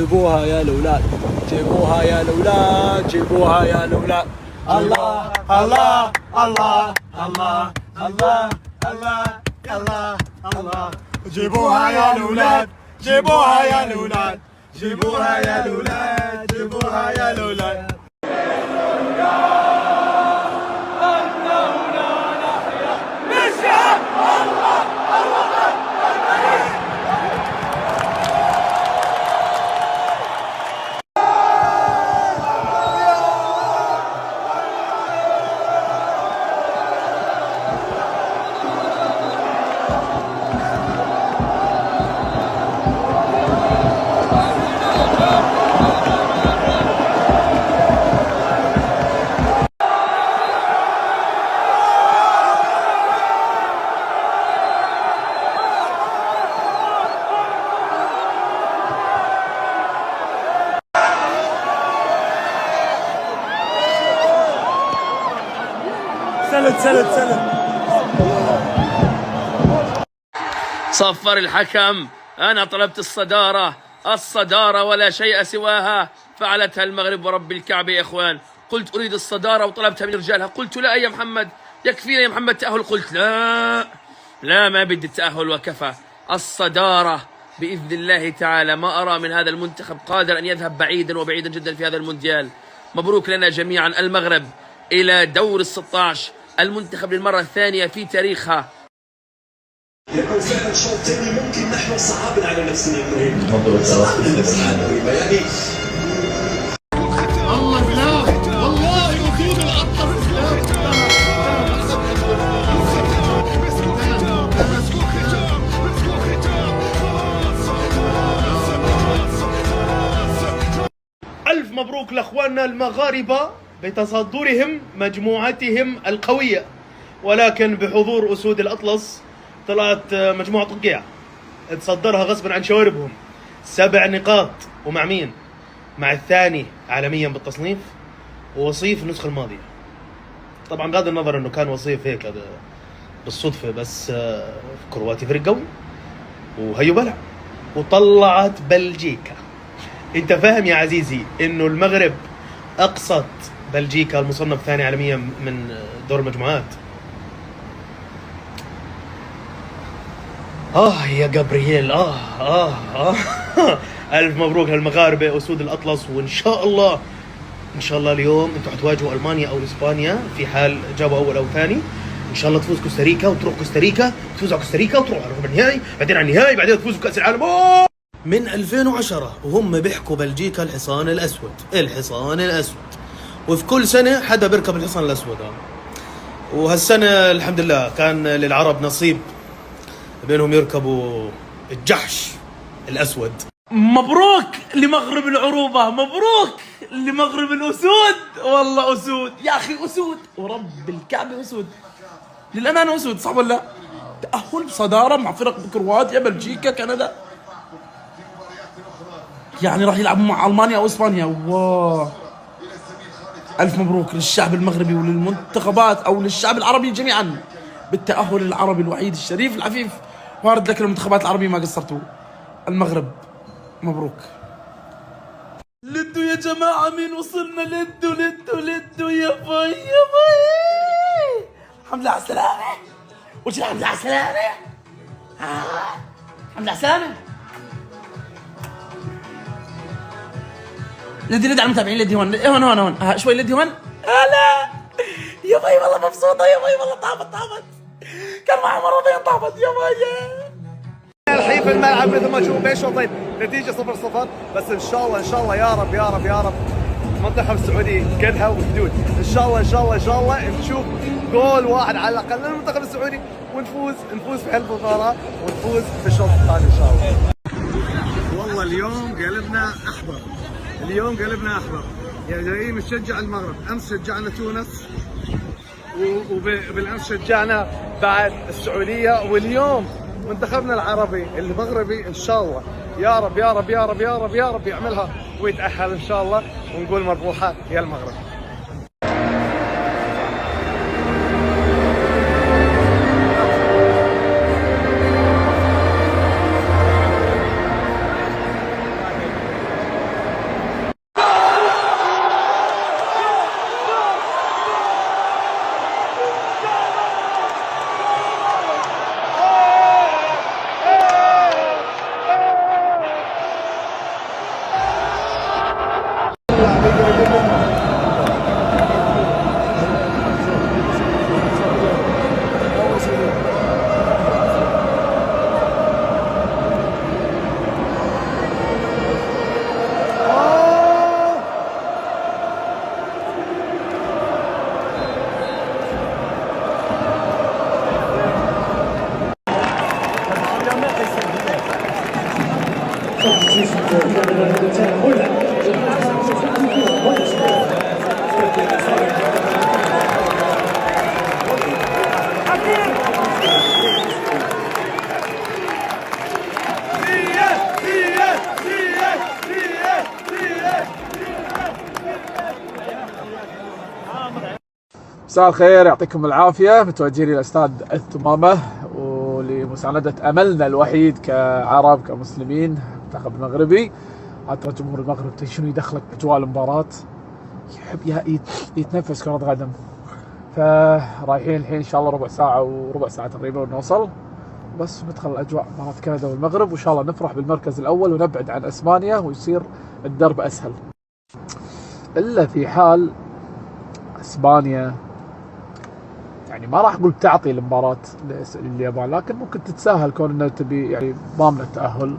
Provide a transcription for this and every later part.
جيبوها يا الأولاد، جيبوها يا الأولاد، جيبوها يا الأولاد. الله الله الله الله الله الله الله الله. جيبوها يا الأولاد، جيبوها يا الأولاد، جيبوها يا الأولاد، جيبوها يا الأولاد. سلت صفر الحكم. أنا طلبت الصدارة ولا شيء سواها. فعلتها المغرب ورب الكعبة يا إخوان. قلت أريد الصدارة وطلبتها من رجالها. قلت لا يا محمد، يكفينا يا محمد تأهل. قلت لا ما بدي التأهل وكفى. الصدارة بإذن الله تعالى. ما أرى من هذا المنتخب قادر أن يذهب بعيدا وبعيدا جدا في هذا المونديال. مبروك لنا جميعا. المغرب إلى دور ال16، المنتخب للمرة الثانية في تاريخها. يكون فعلا شوط ثاني ممكن نحن صعبنا على نفسنا ابراهيم، صعبنا نفسنا ابراهيم يعني. الله بلاد والله اكيد العطر ألف مبروك لأخواننا المغاربة بتصدرهم مجموعتهم القوية، ولكن بحضور أسود الأطلس طلعت مجموعة طقيع تصدرها غصبا عن شواربهم. 7 نقاط. ومع مين؟ مع الثاني عالميا بالتصنيف ووصيف النسخة الماضية. طبعا بغض النظر انه كان وصيف هيك بالصدفة، بس كرواتي فريق قوي وهيو بلع وطلعت بلجيكا. انت فاهم يا عزيزي انه المغرب اقصت بلجيكا المصنف ثاني عالميا من دور المجموعات. يا جابرييل ألف مبروك للمغاربة أسود الأطلس. وإن شاء الله اليوم أنتم حتواجهوا ألمانيا أو إسبانيا في حال جابوا أول أو ثاني. إن شاء الله تفوز كوستاريكا وتروح كوستاريكا، تفوز على كوستاريكا وتروح على ربع النهائي، بعدين على النهائي، بعدين تفوزوا بكأس العالم. من 2010 وهم بيحكوا بلجيكا الحصان الأسود، الحصان الأسود، وفي كل سنة حدا بيركب الحصان الأسود. وهالسنة الحمد لله كان للعرب نصيب بينهم يركبوا الجحش الأسود. مبروك لمغرب العروبة، مبروك لمغرب الأسود. والله أسود يا أخي، أسود ورب الكعبة أسود. للأمانة أسود، صح ولا؟ تأهل بصدارة مع فرق كرواتيا، بلجيكا، كندا، يعني راح يلعبوا مع ألمانيا أو إسبانيا. واه ألف مبروك للشعب المغربي وللمنتخبات أو للشعب العربي جميعا بالتأهل العربي الوحيد الشريف العفيف. وارد لك المنتخبات العربية ما قصرتوا. المغرب مبروك. لدو يا جماعة، مين وصلنا؟ لدو يا باي يا باي. الحمد لله على السلامة. وش الحمد لله على السلامة؟ الحمد لله على السلامة. لدي على المتابعين. لدي هون شوي. لدي هون. هلا يا باي، والله مبسوطة يا باي، والله طابت كان معي مرتين طابت يا باي. الحين في الملعب مثل ما تشوفون بين شوطين، نتيجة 0-0، بس ان شاء الله يا رب المنتخب السعودي قدها وحدود. ان شاء الله نشوف جول واحد على الاقل للمنتخب السعودي ونفوز في هالمباراة ونفوز في الشوط الثاني ان شاء الله. والله اليوم قلبنا احمر، يعني جايين نشجع المغرب. امس شجعنا تونس، وبالامس شجعنا بعد السعودية، واليوم منتخبنا العربي المغربي. ان شاء الله يا رب يعملها ويتأهل ان شاء الله، ونقول مربوحة يا المغرب. مساء الخير، يعطيكم العافية. متوجهين إلى استاد الثمامة ولمساندة أملنا الوحيد كعرب كمسلمين المنتخب المغربي. عاد جمهور المغرب شنو يدخلك بأجواء المباراة، يحب يتنفس كرة قدم. فرايحين الحين إن شاء الله ربع ساعة تقريبا ونوصل، بس ندخل الأجواء مباراة كندا والمغرب، وإن شاء الله نفرح بالمركز الأول ونبعد عن أسبانيا ويصير الدرب أسهل. إلا في حال اسبانيا يعني ما راح اقول تعطي المباراة لليابان، لكن ممكن تتساهل كون انها تبي يعني ضامنة التأهل.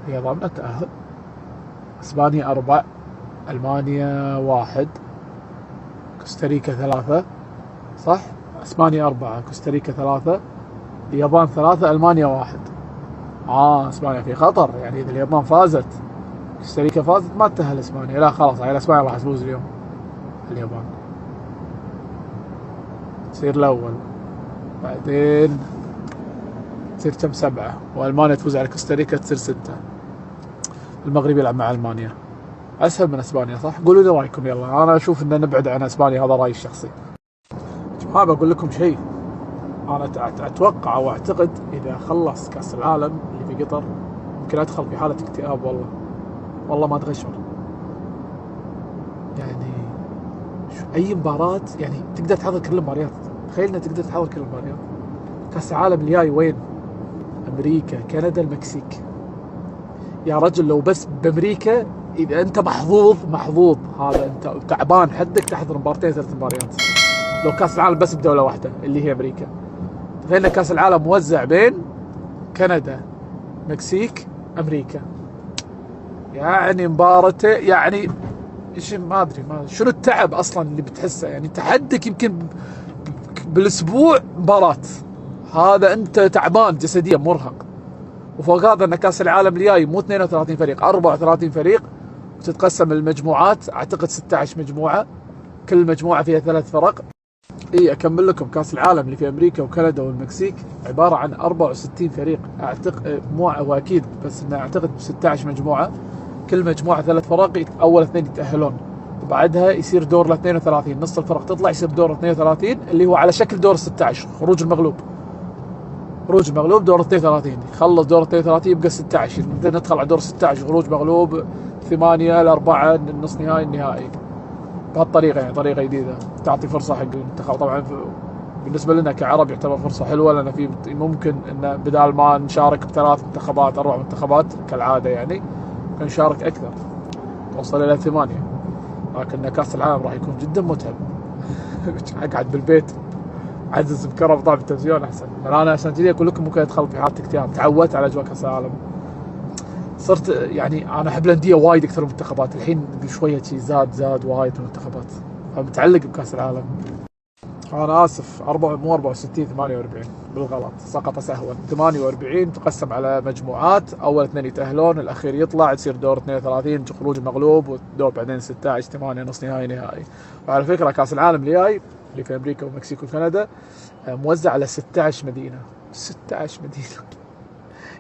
هي ضامنة التأهل. اسبانيا 4، المانيا 1، كوستاريكا 3. صح؟ اسبانيا 4، كوستاريكا 3، اليابان 3، المانيا 1. اسبانيا في خطر، يعني اذا اليابان فازت كوستاريكا فازت ما تتأهل اسبانيا، لا خلاص يعني اسبانيا راح تفوز اليوم. اليابان تصير الأول، بعدين تصير كم 7، وألمانيا تفوز على كوستاريكا تصير 6. المغرب يلعب مع ألمانيا، أسهل من أسبانيا صح؟ قولوا لي رأيكم يلا. أنا أشوف إن نبعد عن أسبانيا، هذا رأيي الشخصي. جماعة بقول لكم شيء، أنا أتوقع وأعتقد إذا خلص كأس العالم اللي في قطر ممكن أدخل في حالة اكتئاب. والله ما أتغشر. يعني اي مباراة يعني تقدر تحضر كل المباريات. تخيل انك تقدر تحضر كل المباريات. كاس العالم الجاي وين؟ امريكا، كندا، المكسيك. يا رجل لو بس بامريكا اذا انت محظوظ هذا انت تعبان حدك تحضر مبارتين 3 مباريات. لو كاس العالم بس بدولة واحدة اللي هي امريكا. تخيل ان كاس العالم موزع بين كندا، مكسيك، امريكا. يعني مبارته يعني ايش ما ادري شنو التعب اصلا اللي بتحسه. يعني انت حدك يمكن بالاسبوع مباراة، هذا انت تعبان جسديا مرهق. وفوق هذا ان كاس العالم الجاي مو 32 فريق، 34 فريق، وتتقسم المجموعات اعتقد 16 مجموعة، كل مجموعة فيها 3 فرق. اكمل لكم، كاس العالم اللي في امريكا وكندا والمكسيك عبارة عن 64 فريق اعتقد، مو واكيد بس انه اعتقد 16 مجموعة، كل مجموعة 3 فرق، أول 2 يتأهلون، وبعدها يصير دور ل 32، نص الفرق تطلع يصير دور 32 اللي هو على شكل دور 16، خروج المغلوب دور 32، يخلص دور 32 يبقى 16، ندخل على دور 16 خروج مغلوب 8 ل 4 النص نهائي النهائي. بهالطريقة يعني طريقة جديدة تعطي فرصة حق المنتخب. طبعا بالنسبة لنا كعرب يعتبر فرصة حلوة، لأن في ممكن إن بدال ما نشارك ب3 منتخبات 4 منتخبات كالعادة يعني نشارك أكثر، توصل إلى 8. لكن كأس العالم راح يكون جدا متعب. أقعد بالبيت عزز بكرة بطلع بالتلفزيون أحسن. أنا عشان كذي أقول لكم ممكن أدخل في حالة اكتئاب. تعودت على أجواء كأس العالم، صرت يعني أنا أحب الأندية وايد أكثر من المنتخبات. الحين شوية شيء زاد وايد من المنتخبات، فمتعلق بكأس العالم. أنا آسف، مو 64 48 بالغلط، سقط سهوا. 48 تقسم على مجموعات، أول 2 يتأهلون، الأخير يطلع، تصير دور 32 خروج المغلوب، والدور بعدين 16 8 نص نهائي. وعلى فكرة كأس العالم الجاي اللي في أمريكا ومكسيك وكندا موزع على 16 مدينة. 16 مدينة.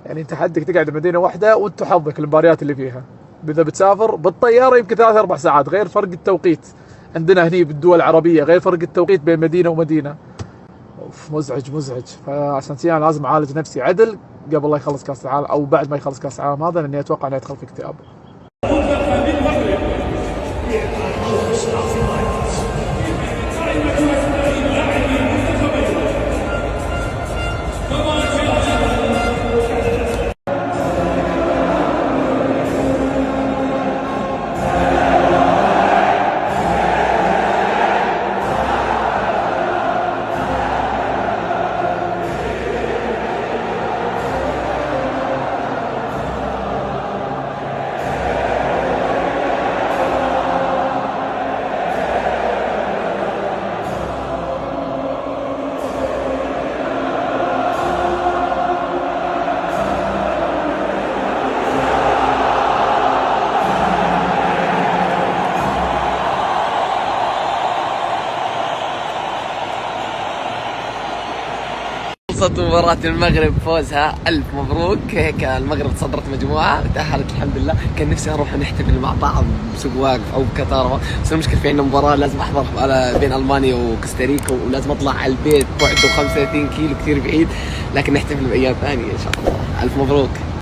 يعني أنت حدك تقعد بمدينة واحدة وأنت حظك المباريات اللي فيها. إذا بتسافر بالطيارة يمكن 3-4 ساعات، غير فرق التوقيت. عندنا هني بالدول العربية غير فرق التوقيت بين مدينة ومدينة. مزعج. فعشان كذا أنا لازم أعالج نفسي عدل قبل لا يخلص كأس العالم أو بعد ما يخلص كأس العالم هذا، لأني أتوقع أنه يدخل في اكتئاب. خلصت مباراة المغرب فوزها، ألف مبروك. هيك المغرب تصدرت مجموعة وتأهلت الحمد لله. كان نفسي أروح نحتفل مع بعض بسوق واقف أو بكتارة، بس المشكلة في عندنا مباراة لازم أحضر بين ألمانيا وكوستاريكا، ولازم أطلع على البيت بعده 35 كيلو كثير بعيد، لكن نحتفل بأيام ثانية إن شاء الله. ألف مبروك.